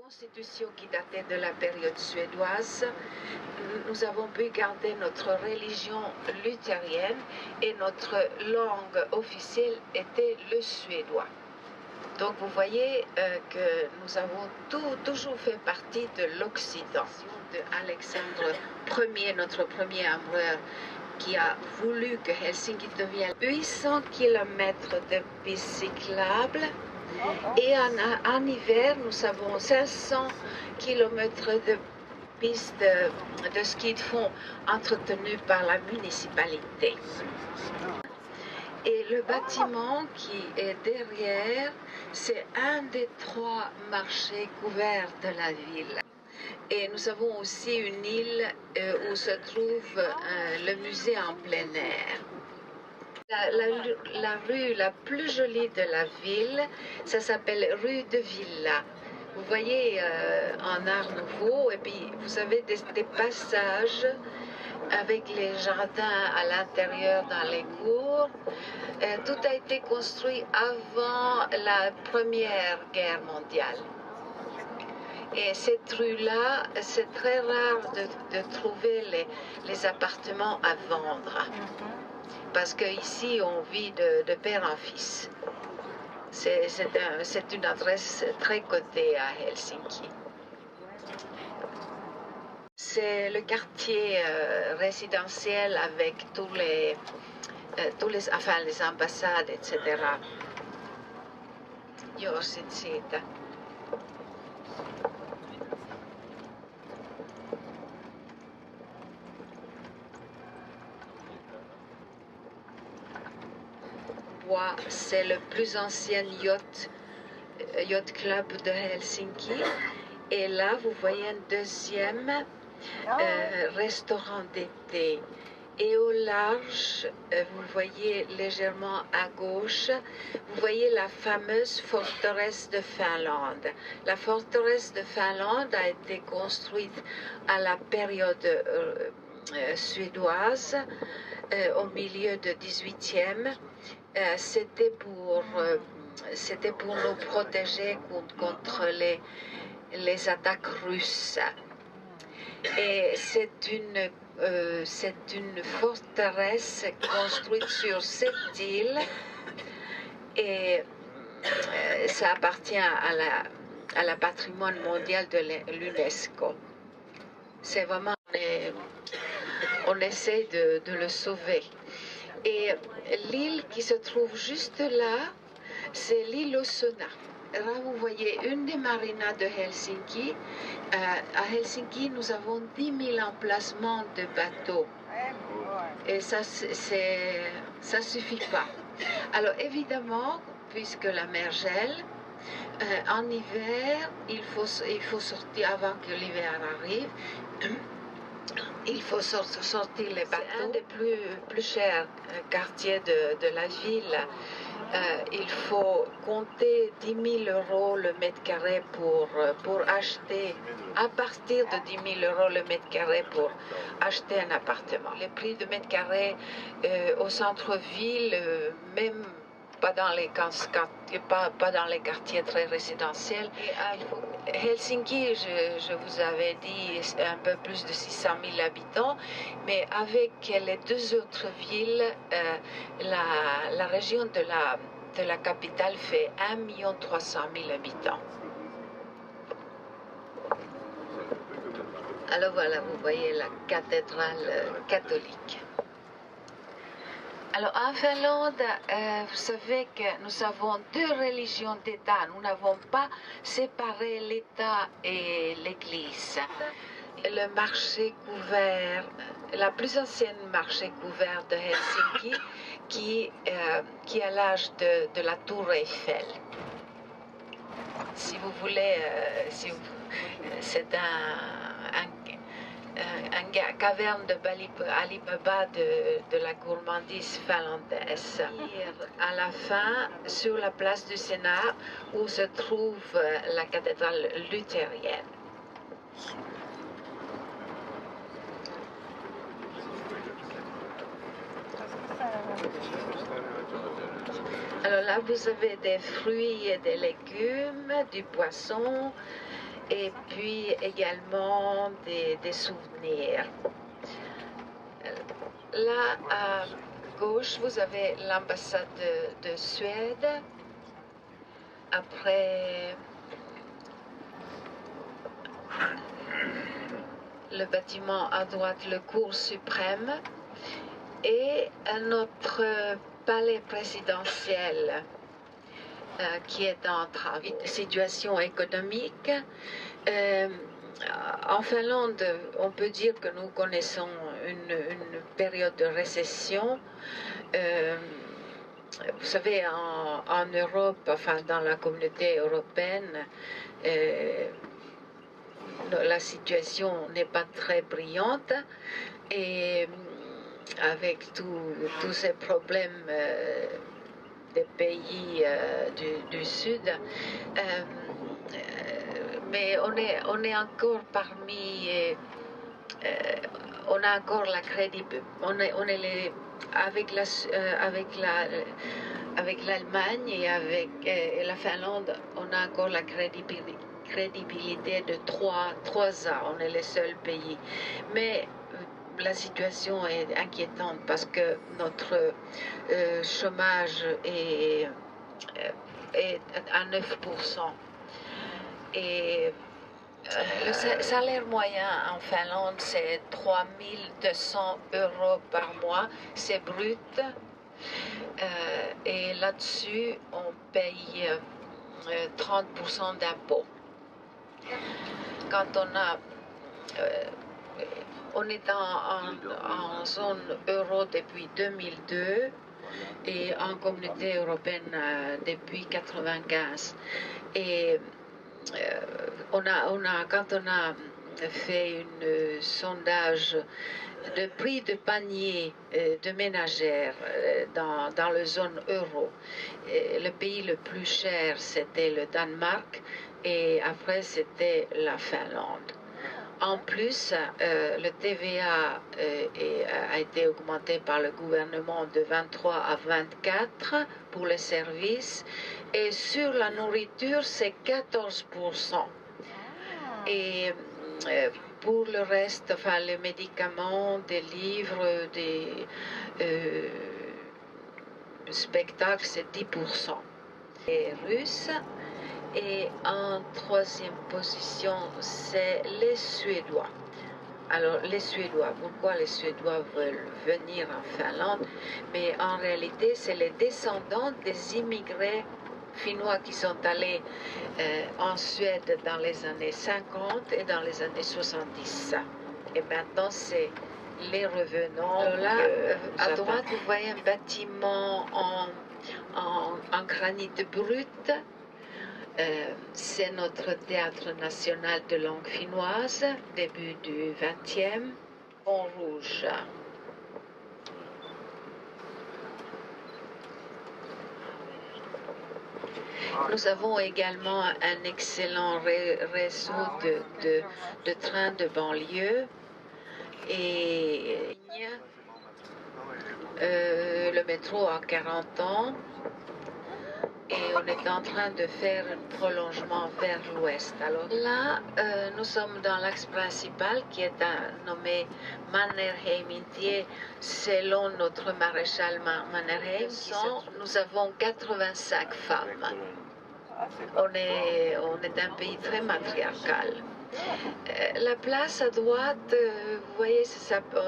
constitution qui datait de la période suédoise, nous avons pu garder notre religion luthérienne et notre langue officielle était le suédois. Donc vous voyez que nous avons toujours fait partie de l'Occident. De Alexandre Ier, notre premier empereur, qui a voulu que Helsinki devienne 800 km de pistes cyclables. Et en hiver, nous avons 500 km de pistes de ski de fond entretenues par la municipalité. Et le bâtiment qui est derrière, c'est un des 3 marchés couverts de la ville. Et nous avons aussi une île où se trouve le musée en plein air. La rue la plus jolie de la ville, ça s'appelle rue de Villa. Vous voyez en art nouveau, et puis vous avez des passages avec les jardins à l'intérieur dans les cours. Tout a été construit avant la Première Guerre mondiale. Et cette rue-là, c'est très rare de trouver les appartements à vendre. Parce qu'ici, on vit de père en fils. C'est une adresse très cotée à Helsinki. C'est le quartier résidentiel avec les ambassades, etc. Joo, sit siitä. C'est le plus ancien yacht club de Helsinki. Et là, vous voyez un deuxième restaurant d'été. Et au large, vous voyez légèrement à gauche, vous voyez la fameuse forteresse de Finlande. La forteresse de Finlande a été construite à la période suédoise, au milieu du XVIIIe. C'était pour nous protéger contre les attaques russes. Et c'est une forteresse construite sur cette île et ça appartient à la patrimoine mondial de l'UNESCO. C'est vraiment, on essaie de le sauver. Et l'île qui se trouve juste là, c'est l'île Osona. Là, vous voyez une des marinas de Helsinki. À Helsinki, nous avons 10 000 emplacements de bateaux. Et ça suffit pas. Alors évidemment, puisque la mer gèle, en hiver, il faut sortir avant que l'hiver arrive. Il faut sortir les bateaux. C'est un des plus chers quartiers de la ville. Il faut compter 10 000 € le mètre carré pour acheter, à partir de 10 000 € le mètre carré pour acheter un appartement. Les prix de mètre carré au centre-ville, même pas dans les quartiers très résidentiels. Helsinki, je vous avais dit, un peu plus de 600 000 habitants, mais avec les 2 autres villes, la région de la capitale fait 1 300 000 habitants. Alors voilà, vous voyez la cathédrale catholique. Alors en Finlande, vous savez que nous avons 2 religions d'État. Nous n'avons pas séparé l'État et l'Église. Le marché couvert, la plus ancienne marché couvert de Helsinki, qui a l'âge de la tour Eiffel. Si vous voulez, c'est une caverne de Alibaba de la gourmandise finlandaise. À la fin, sur la place du Sénat, où se trouve la cathédrale luthérienne. Alors là, vous avez des fruits et des légumes, du poisson et puis également des souvenirs. Là, à gauche, vous avez l'ambassade de Suède. Après, le bâtiment à droite, le Cour suprême, et notre palais présidentiel qui est en travaux. Situation économique. En Finlande, on peut dire que nous connaissons une période de récession. Vous savez, en Europe, enfin dans la communauté européenne, la situation n'est pas très brillante et avec tous ces problèmes des pays du Sud, mais on est encore parmi, on a encore la crédibilité, on est les, avec l'Allemagne et avec la Finlande, on a encore la crédibilité de 3 ans. On est le seul pays. Mais la situation est inquiétante parce que notre chômage est à 9%. Et le salaire moyen en Finlande, c'est 3200 € par mois. C'est brut. Et là-dessus, on paye 30% d'impôts. Quand on est en zone euro depuis 2002 et en communauté européenne depuis 1995. Et quand on a fait un sondage de prix de panier de ménagères dans la zone euro, le pays le plus cher, c'était le Danemark et après, c'était la Finlande. En plus, le TVA a été augmenté par le gouvernement de 23 à 24 pour les services et sur la nourriture, c'est 14%. Et pour le reste, enfin, les médicaments, des livres, des spectacles, c'est 10%. Les Russes. Et en troisième position, c'est les Suédois. Alors, les Suédois, pourquoi les Suédois veulent venir en Finlande? Mais en réalité, c'est les descendants des immigrés finnois qui sont allés en Suède dans les années 50 et dans les années 70. Et maintenant, c'est les revenants. Alors là, à droite, vous voyez un bâtiment en granit brut. C'est notre théâtre national de langue finnoise, début du XXe, en rouge. Nous avons également un excellent réseau de trains de banlieue et le métro a 40 ans. Et on est en train de faire un prolongement vers l'ouest. Alors là, nous sommes dans l'axe principal qui est nommé Mannerheimintie selon notre maréchal Mannerheim. Nous avons 85 femmes. On est un pays très matriarcal. La place à droite, vous voyez,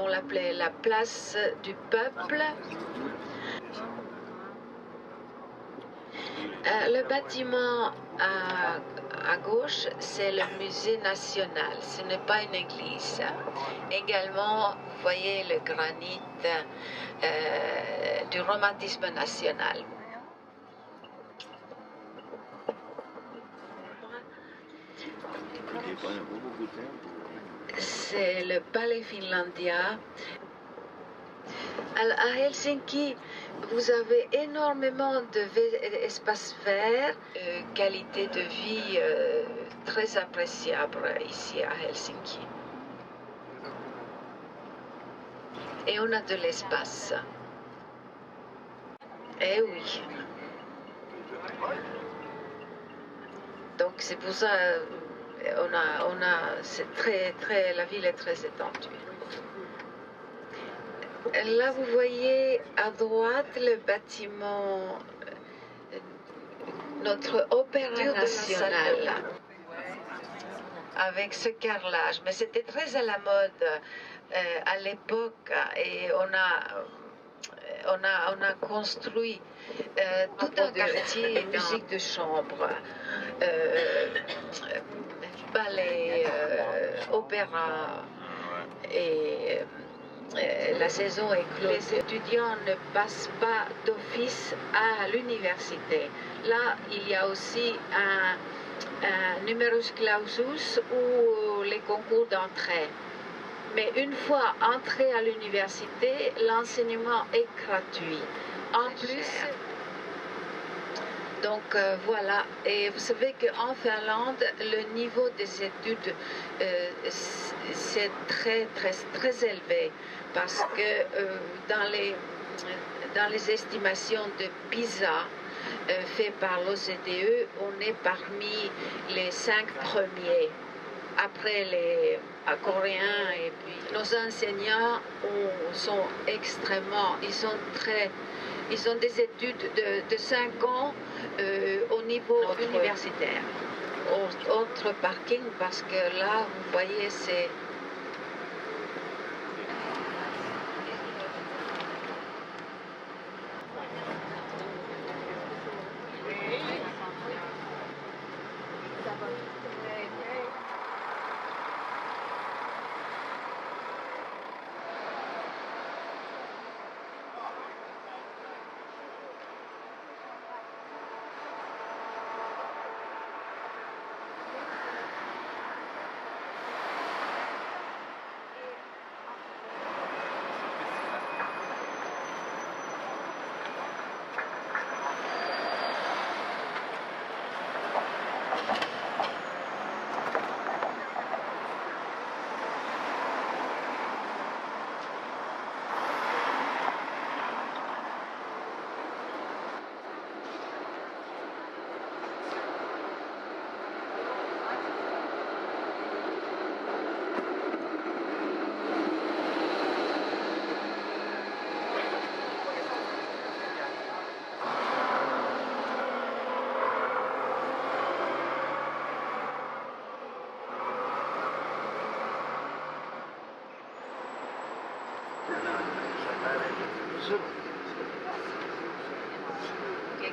on l'appelait la place du peuple. Le bâtiment à gauche, c'est le musée national, ce n'est pas une église. Également, vous voyez le granit du romantisme national. C'est le palais Finlandia. À Helsinki, vous avez énormément d'espaces verts, qualité de vie très appréciable ici à Helsinki. Et on a de l'espace. Eh oui. Donc c'est pour ça la ville est très étendue. Là, vous voyez à droite le bâtiment, notre opéra national, avec ce carrelage. Mais c'était très à la mode à l'époque et on a construit tout un quartier de musique de chambre, ballet, opéra et la saison est close. Les étudiants ne passent pas d'office à l'université. Là, il y a aussi un numerus clausus ou les concours d'entrée. Mais une fois entré à l'université, l'enseignement est gratuit. En plus, donc voilà, et vous savez qu'en Finlande, le niveau des études c'est très élevé parce que dans les estimations de PISA faites par l'OCDE, on est parmi les 5 premiers après les Coréens, et puis nos enseignants sont extrêmement, ils ont des études de 5 ans au niveau universitaire. Autre parking, parce que là, vous voyez, c'est...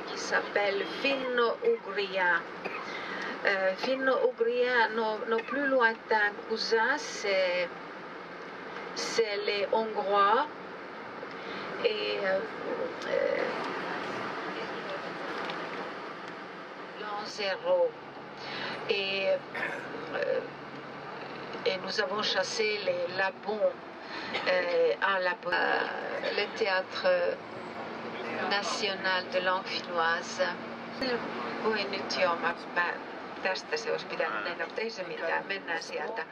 qui s'appelle finno-ougriens. Finno-ougriens, nos plus lointains cousins, c'est les Hongrois et l'an 0. Et nous avons chassé les Lapons le théâtre national de langue finnoise. Puhuin nyt jo, tästä se olisi pitänyt mennä, mutta ei se mitään, mennään sieltä.